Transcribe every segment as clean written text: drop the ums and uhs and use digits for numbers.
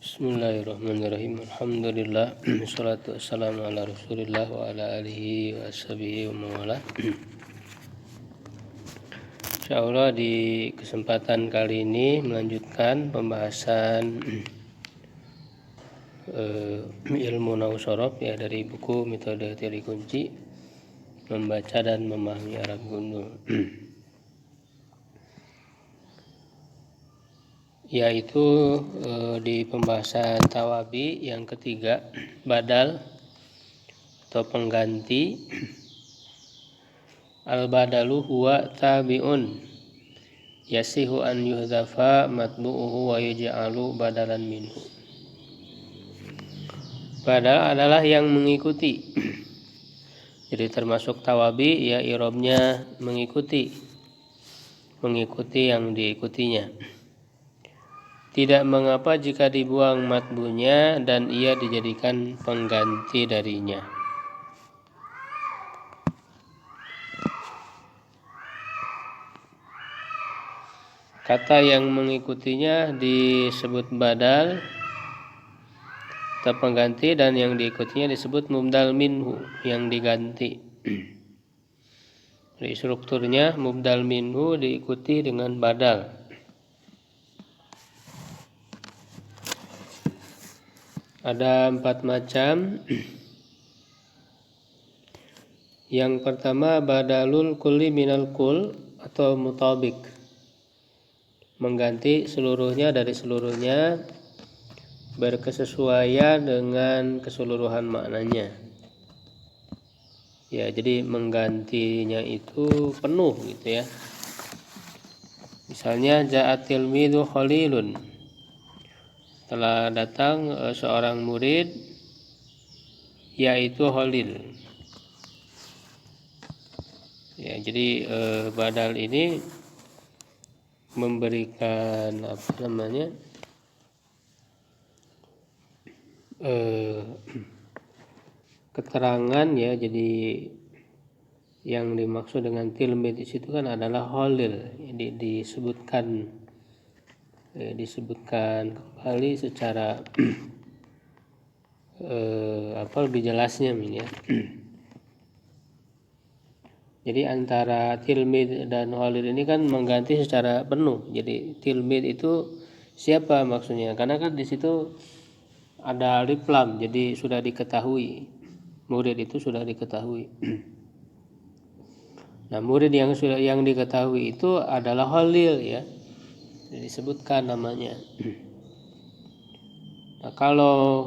Bismillahirrahmanirrahim. Alhamdulillah. Wassalatu wassalamu ala Rasulillah wa ala alihi wa ashabihi wa mawala. Insyaallah di kesempatan kali ini melanjutkan pembahasan ilmu nahwu shorof ya dari buku Metode Teori Kunci Membaca dan Memahami Arab Gundul. Yaitu di pembahasan tawabi yang ketiga, badal atau pengganti. Al-badalu huwa tabi'un yasihu an yuhdhafa matbu'uhu wa yuj'alu badalan minhu. Badal adalah yang mengikuti. Jadi termasuk tawabi ya i'rabnya mengikuti yang diikutinya. Tidak mengapa jika dibuang matbunya dan ia dijadikan pengganti darinya. Kata yang mengikutinya disebut badal atau pengganti, dan yang diikutinya disebut mubdal minhu, yang diganti. Jadi strukturnya mubdal minhu diikuti dengan badal. Ada 4 macam. Yang pertama badalul kulli minal kul atau mutabik, mengganti seluruhnya dari seluruhnya, berkesesuaian dengan keseluruhan maknanya. Ya, jadi menggantinya itu penuh gitu ya. Misalnya ja'atil midhu khalilun, telah datang seorang murid yaitu Khalil. Ya, jadi badal ini memberikan keterangan ya. Jadi yang dimaksud dengan tilmid di situ kan adalah Khalil. Jadi disebutkan kembali secara lebih jelasnya ini ya. Jadi antara tilmid dan Khalil ini kan mengganti secara penuh. Jadi tilmid itu siapa maksudnya? Karena kan di situ ada alif lam, jadi sudah diketahui. Murid itu sudah diketahui. Nah, murid yang diketahui itu adalah Khalil ya. Disebutkan namanya. Nah, kalau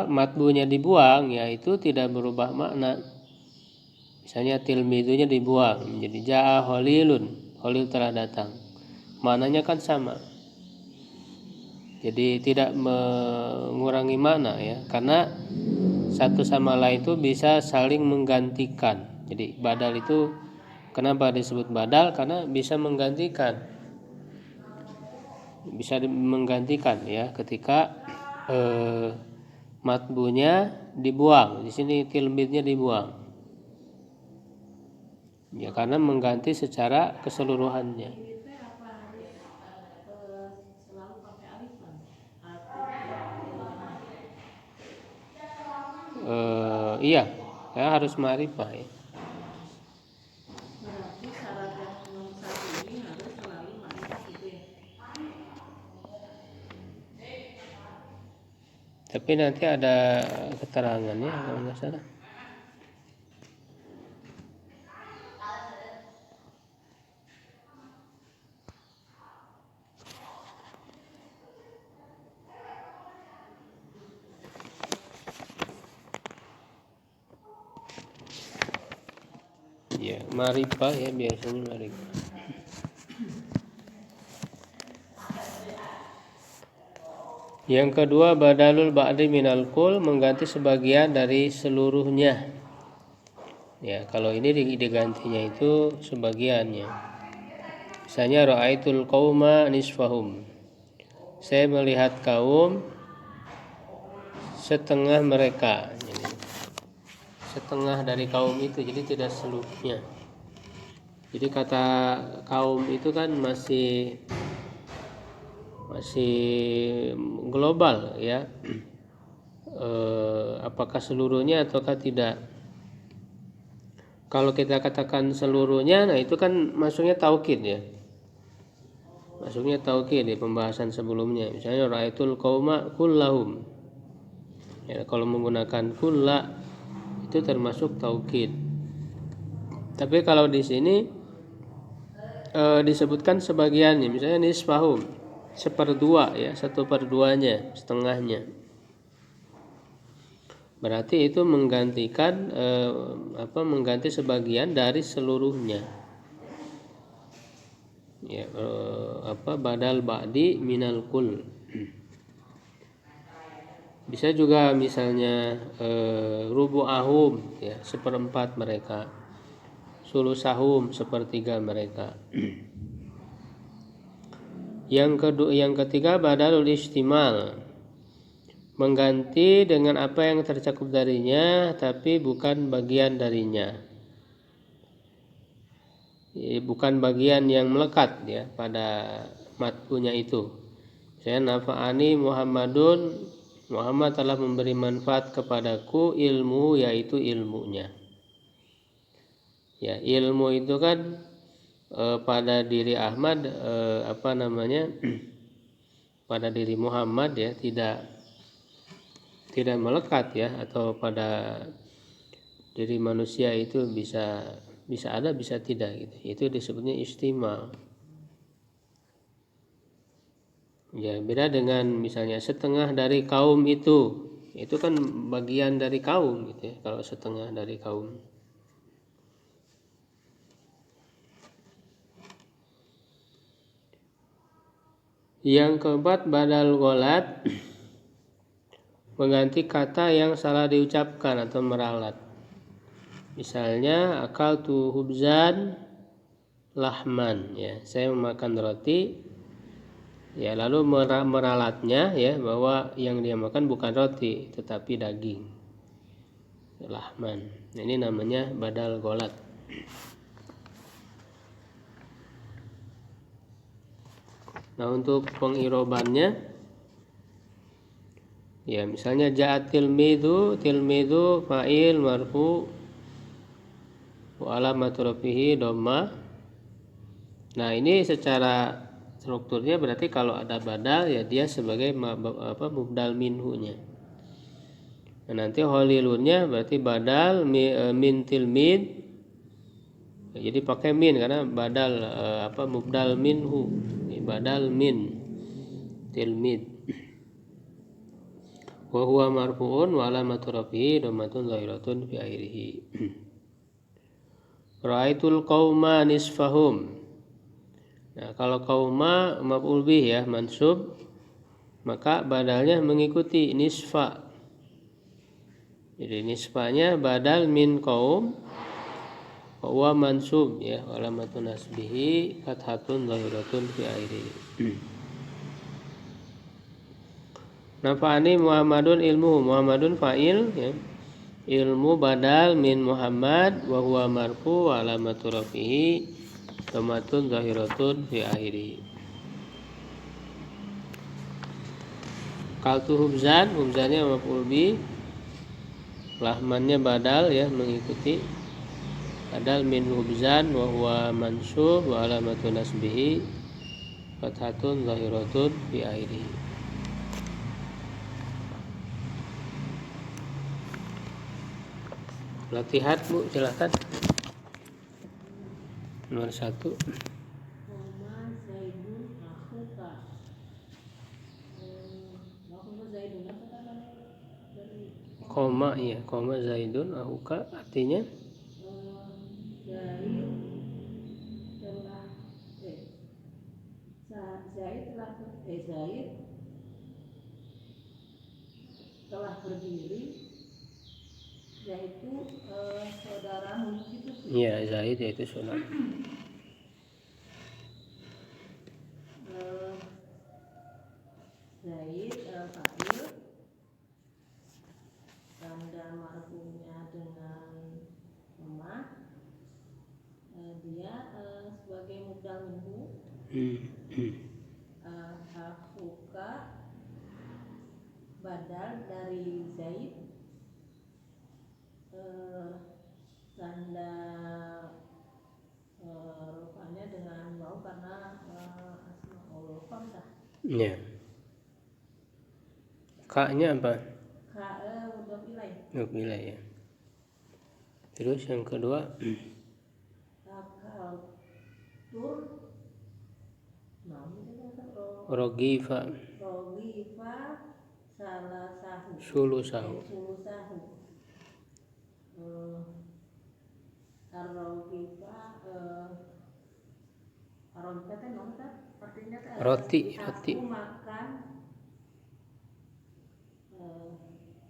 matbunya dibuang ya itu tidak berubah makna. Misalnya tilmidunya dibuang menjadi ja'a Khalilun, Khalil telah datang. Maknanya kan sama. Jadi tidak mengurangi makna ya, karena satu sama lain itu bisa saling menggantikan. Jadi badal itu kenapa disebut badal? Karena bisa menggantikan. Bisa menggantikan ya ketika matbunya dibuang. Di sini tilmidnya dibuang. Ya, karena mengganti secara keseluruhannya. Iya, ya harus ma'rifah ya. Tapi nanti ada keterangannya kalau nggak salah. Ya, ma'rifah ya, biasanya ma'rifah. Yang kedua badalul ba'di minal kul, mengganti sebagian dari seluruhnya. Ya, kalau ini digantinya itu sebagiannya. Misalnya ra'aitul qauma nisfahum, saya melihat kaum setengah mereka. Jadi, setengah dari kaum itu, jadi tidak seluruhnya. Jadi kata kaum itu kan masih masih global ya, apakah seluruhnya ataukah tidak. Kalau kita katakan seluruhnya, nah itu kan masuknya taukid ya, masuknya taukid di pembahasan sebelumnya. Misalnya ra'aitul qauma kullahum ya, kalau menggunakan kulla itu termasuk taukid. Tapi kalau di sini disebutkan sebagiannya, misalnya nisfahum, seperdua ya, 1/2-nya, setengahnya. Berarti itu menggantikan mengganti sebagian dari seluruhnya. Ya, badal ba'di minal kul. Bisa juga misalnya rubu'ahum ya, 1/4 mereka. Sulusahum, 1/3 mereka. Yang ketiga badalul istimal, mengganti dengan apa yang tercakup darinya tapi bukan bagian darinya, bukan bagian yang melekat ya pada matbunya itu. Saya nafa'ani Muhammadun, Muhammad telah memberi manfaat kepadaku ilmu, yaitu ilmunya. Ya, ilmu itu kan pada diri Ahmad pada diri Muhammad ya, tidak melekat ya, atau pada diri manusia itu bisa ada bisa tidak gitu. Itu disebutnya istimal. Ya, beda dengan misalnya setengah dari kaum itu kan bagian dari kaum gitu ya, kalau setengah dari kaum. Yang keempat badal ghalat, mengganti kata yang salah diucapkan atau meralat. Misalnya akal tu hubzan lahman ya, saya memakan roti ya, lalu meralatnya ya, bahwa yang dia makan bukan roti tetapi daging, lahman. Nah, ini namanya badal ghalat. Nah, untuk pengirobannya ya, misalnya ja'at tilmidu fa'il marfu wa alamatu rafihi dhamma. Nah, ini secara strukturnya berarti kalau ada badal ya dia sebagai mubdal minhunya. Nah, nanti holilunnya berarti badal min tilmid. Jadi pakai min karena badal mubdal minhu, badal min tilmid. Wa huwa marfu'un wa alamatu rafihi dhammatun zahiratun fi akhirih. Ra'aitul qauma nisfahum. Nah, kalau qauma maf'ul bih ya, mansub, maka badalnya mengikuti nisfa. Jadi nisfanya badal min qaum wa mansub ya, alamatun nasbihi fathatun zahiratun fi akhirih. Nafa'ani Muhammadun ilmuhu, Muhammadun fa'il ya, ilmu badal min Muhammad wa huwa marfu wa alamatu rafihi dhammatun zahiratun fi akhirih. Kaltu hubzan, hubzannya maf'ul bi, lahmannya badal ya, mengikuti badal min hubzan wa huwa mansub wa alamatu nasbihi fathatun zahiratun fi akhirih. Latihan Bu, silakan. Nomor 1. Koma ya, koma zaidun ahuka artinya Zaid telah berdiri, yaitu saudaramu itu. Iya, Zaid yaitu saudara. Zaid fa'il, tanda marfu'nya dengan lemah, dia sebagai mubdal minhu, ahuka badal dari Zaid, tanda rupanya dengan waw karena asmaul khamsah. Ya. Ka-nya apa? Mudhof ilaih. Nukmilai ya. Terus yang kedua Akal tur rogifa salah sahu sulusahu. Ar-rogifa teh non teh artinya teh Roti. aku makan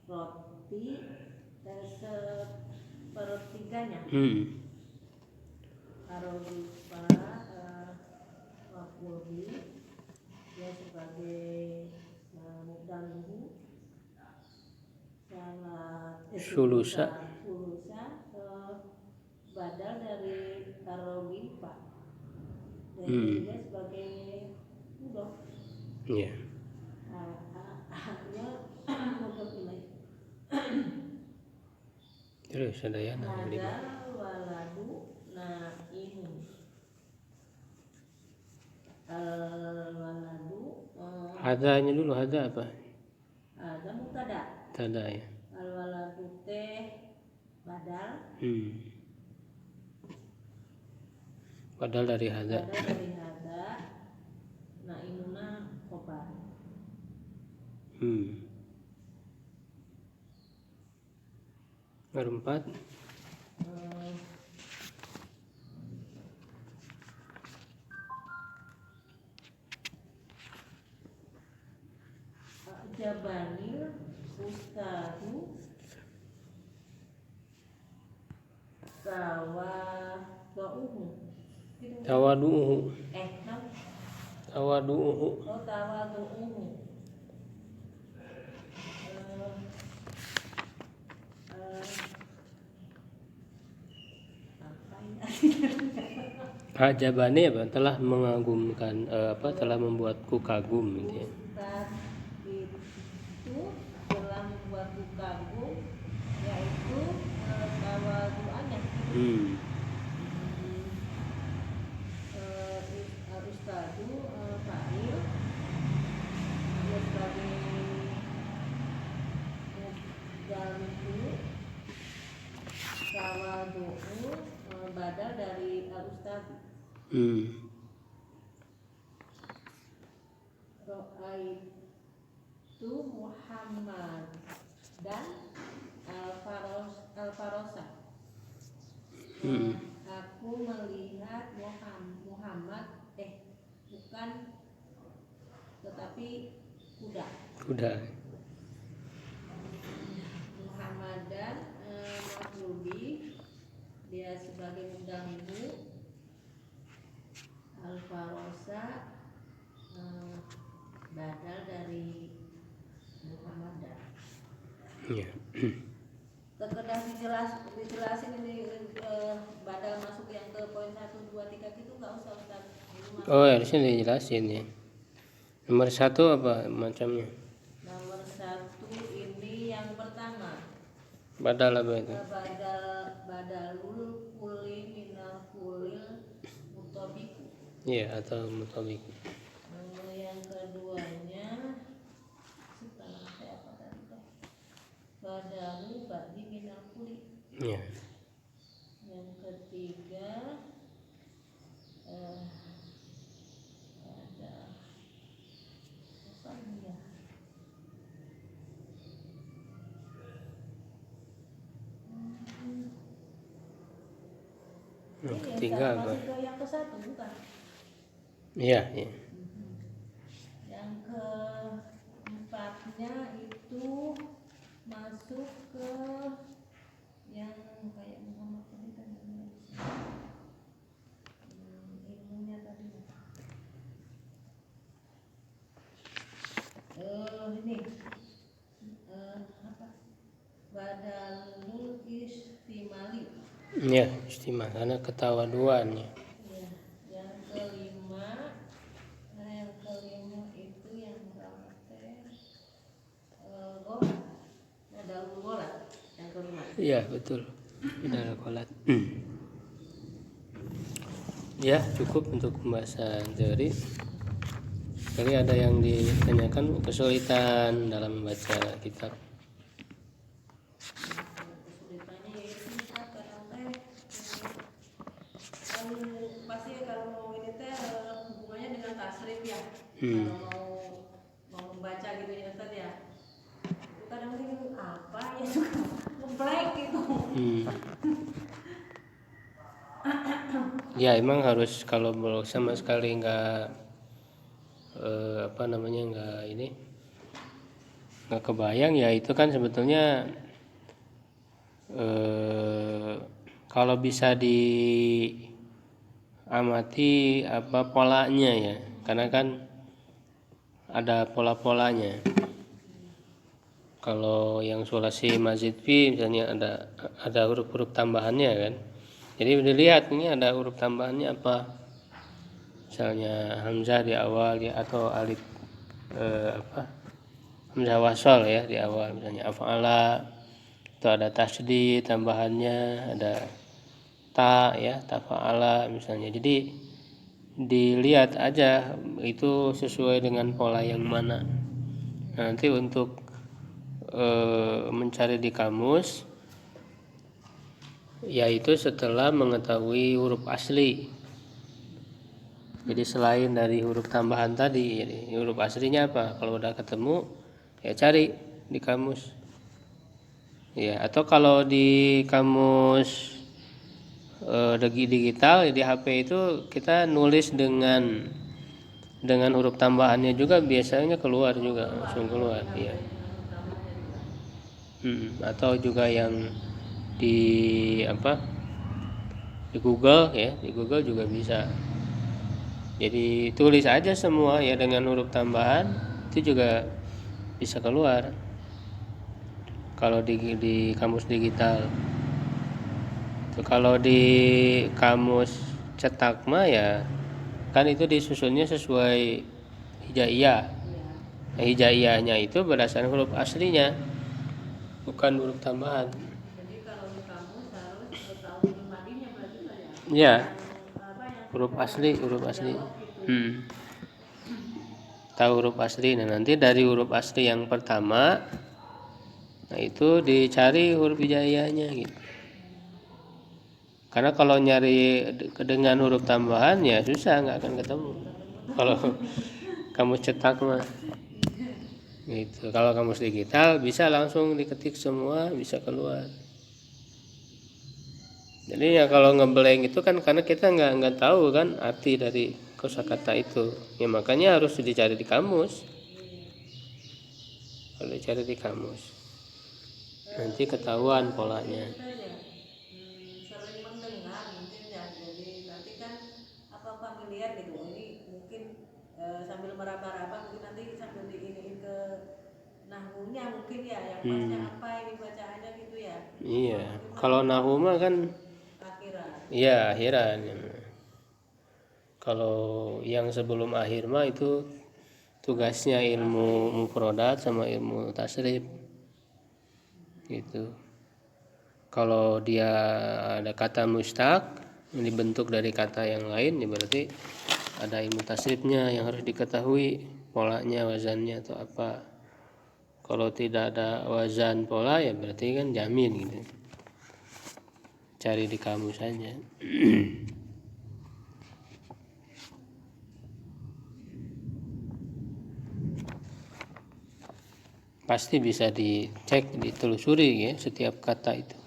roti sepertiganya. Ar-rogifa maf'ul dia sebagai mubdaluhu sulusa badal dari ar-rogifa dan dia sebagai mudhof. Iya. Haknya mudhof ilaih. Terus ada ya yang lima. Hadal waladu naimun. Al-waladu Hadanya dulu, hada apa? ada mubtada. Tada ya. Al-waladu teh badal. Badal dari hada. Naimuna khobar. Nomor 4. Jabanil ustadu Tawadu'uhu. Tawadu'uhu. Ajabani apa? Telah mengagumkan, telah membuatku kagum gitu ya. Ustaz itu telah membuatku kagum, yaitu tawadu'annya. Ustadu fa'il dia sebagai mubdaluhu, tawadu'u badal dari al-ustadu. Ro'aitu Muhammad dan al-farosa. Aku melihat Muhammad bukan tetapi kuda. Muhammadan maf'ul dia sebagai mudahmu. Al-farosa badal dari Muhammadan. Iya. Sekedar dijelasin ini badal masuk yang ke poin 1, 2, 3 gitu nggak usah Ustaz. Oh, harusnya dijelasin ya. Nomor 1 apa macamnya? Nomor 1 ini yang pertama. Badal apa itu? Badalul kuli minal kulil mutabiku. Iya, atau mutabik. Yang keduanya setelah apa tadi? Badalu ba'di minal kuli. Iya. Yang ketiga ada apa ini ya? Yang ketiga apa? Masih ke yang ke 1 bukan? Iya. Yang keempatnya itu masuk ke yang kayak Muhammad tadi kan ilmunya tadi. Ini apa? Badalul istimali. Iya, istimewa karena ketawaduan ya. Yang kelima itu Iya betul, idal kolat. Ya cukup untuk pembahasan teori. Jadi ada yang ditanyakan kesulitan dalam membaca kitab. Kesulitannya ya itu Ustaz, kadang teh kan pasti kalau mau ini teh hubungannya dengan tasrif ya. Kalau mau membaca gitu ya Ustaz ya. Itu kadang ini apa ya suka ngeblek gitu. Ya emang harus kalau sama sekali nggak nggak kebayang ya itu kan sebetulnya kalau bisa diamati apa polanya ya, karena kan ada pola-polanya. Kalau yang sulasi mazid fi misalnya ada huruf-huruf tambahannya kan. Jadi dilihat ini ada huruf tambahannya apa. Misalnya hamzah di awal ya, atau alif hamzah wasal ya di awal, misalnya af'ala, atau ada tasdid tambahannya, ada ta ya, tafa'ala misalnya. Jadi dilihat aja itu sesuai dengan pola yang mana. Nanti untuk mencari di kamus yaitu setelah mengetahui huruf asli. Jadi selain dari huruf tambahan tadi, huruf aslinya apa? Kalau udah ketemu ya cari di kamus. Ya, atau kalau di kamus digital di HP itu kita nulis dengan huruf tambahannya juga biasanya keluar juga, langsung keluar ya. Atau juga yang di Google ya, di Google juga bisa. Jadi tulis aja semua ya dengan huruf tambahan, itu juga bisa keluar kalau di kamus digital. Kalau di kamus cetak mah ya kan itu disusunnya sesuai hijaiyah. Hijaiyahnya itu berdasarkan huruf aslinya, bukan huruf tambahan. Jadi kalau di kamus harus tahu huruf madinya berarti lah ya. Ya, Yang huruf asli. gitu. Tahu huruf asli. Nah nanti dari huruf asli yang pertama, nah itu dicari huruf hijaiyahnya gitu. Karena kalau nyari dengan huruf tambahan ya susah, nggak akan ketemu. Kalau kamus cetak mah gitu. Kalau kamus digital bisa langsung diketik semua, bisa keluar. Jadi ya kalau ngeblank itu kan karena kita nggak tahu kan arti dari kosakata itu. Ya makanya harus dicari di kamus. Kalau dicari di kamus nanti ketahuan polanya. Sering mendengar mungkin ya, jadi nanti kan apa familiar gitu. Ini mungkin sambil meraba-raba mungkin nanti sambil diiniin ke nahwunya mungkin ya, yang pasnya apa ini baca aja gitu ya. Iya, kalau nahwu mah kan Akhiran. iya akhiran. Kalau yang sebelum akhir mah itu tugasnya ilmu mufrodat sama ilmu tasrif gitu. Kalau dia ada kata mustaq yang dibentuk dari kata yang lain ya berarti ada ilmu tasrifnya yang harus diketahui, polanya, wazannya atau apa. Kalau tidak ada wazan pola ya berarti kan jamin gitu. Cari di kamus saja. Pasti bisa dicek, ditelusuri ya setiap kata itu.